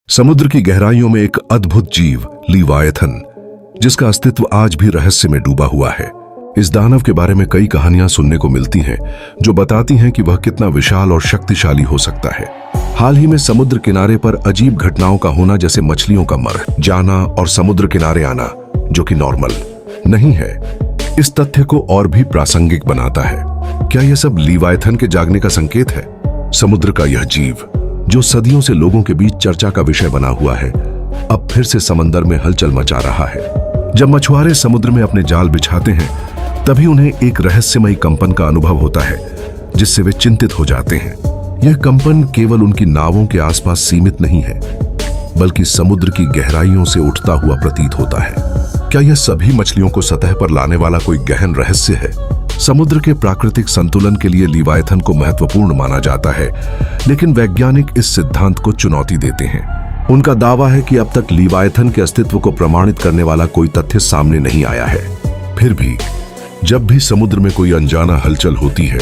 समुद्र की गहराइयों में एक अद्भुत जीव लीवायथन, जिसका अस्तित्व आज भी रहस्य में डूबा हुआ है। इस दानव के बारे में कई कहानियां सुनने को मिलती हैं, जो बताती हैं कि वह कितना विशाल और शक्तिशाली हो सकता है। हाल ही में समुद्र किनारे पर अजीब घटनाओं का होना, जैसे मछलियों का मर जाना और समुद्र किनारे आना, जो कि नॉर्मल नहीं है, इस तथ्य को और भी प्रासंगिक बनाता है। क्या यह सब लीवायथन के जागने का संकेत है? समुद्र का यह जीव, जो सदियों से लोगों के बीच चर्चा का विषय बना हुआ है, अब फिर से समंदर में हलचल मचा रहा है। जब मछुआरे समुद्र में अपने जाल बिछाते हैं, तभी उन्हें एक रहस्यमयी कंपन का अनुभव होता है, जिससे वे चिंतित हो जाते हैं। यह कंपन केवल उनकी नावों के आसपास सीमित नहीं है, बल्कि समुद्र की गहराइयों से उठता हुआ प्रतीत होता है। क्या यह सभी मछलियों को सतह पर लाने वाला कोई गहन रहस्य है? समुद्र के प्राकृतिक संतुलन के लिए लीवायथन को महत्वपूर्ण माना जाता है, लेकिन वैज्ञानिक इस सिद्धांत को चुनौती देते हैं। उनका दावा है कि अब तक लीवायथन के अस्तित्व को प्रमाणित करने वाला कोई तथ्य सामने नहीं आया है। फिर भी जब भी समुद्र में कोई अनजाना हलचल होती है,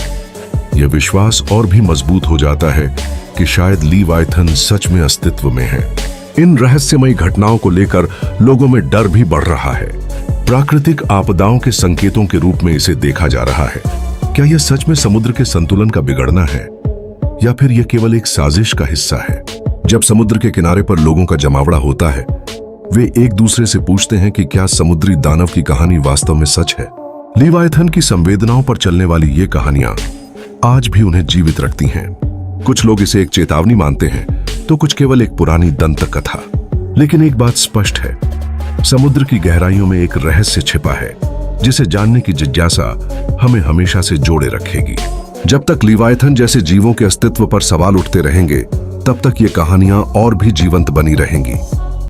यह विश्वास और भी मजबूत हो जाता है कि शायद लीवायथन सच में अस्तित्व में है। इन रहस्यमयी घटनाओं को लेकर लोगों में डर भी बढ़ रहा है। प्राकृतिक आपदाओं के संकेतों के रूप में इसे देखा जा रहा है। क्या यह सच में समुद्र के संतुलन का बिगड़ना है, या फिर यह केवल एक साजिश का हिस्सा है? जब समुद्र के किनारे पर लोगों का जमावड़ा होता है, वे एक दूसरे से पूछते हैं कि क्या समुद्री दानव की कहानी वास्तव में सच है। लीवायथन की संवेदनाओं पर चलने वाली ये कहानियां आज भी उन्हें जीवित रखती हैं। कुछ लोग इसे एक चेतावनी मानते हैं, तो कुछ केवल एक पुरानी दंत कथा। लेकिन एक बात स्पष्ट है, समुद्र की गहराइयों में एक रहस्य छिपा है, जिसे जानने की जिज्ञासा हमें हमेशा से जोड़े रखेगी। जब तक लीवायथन जैसे जीवों के अस्तित्व पर सवाल उठते रहेंगे, तब तक ये कहानियां और भी जीवंत बनी रहेंगी।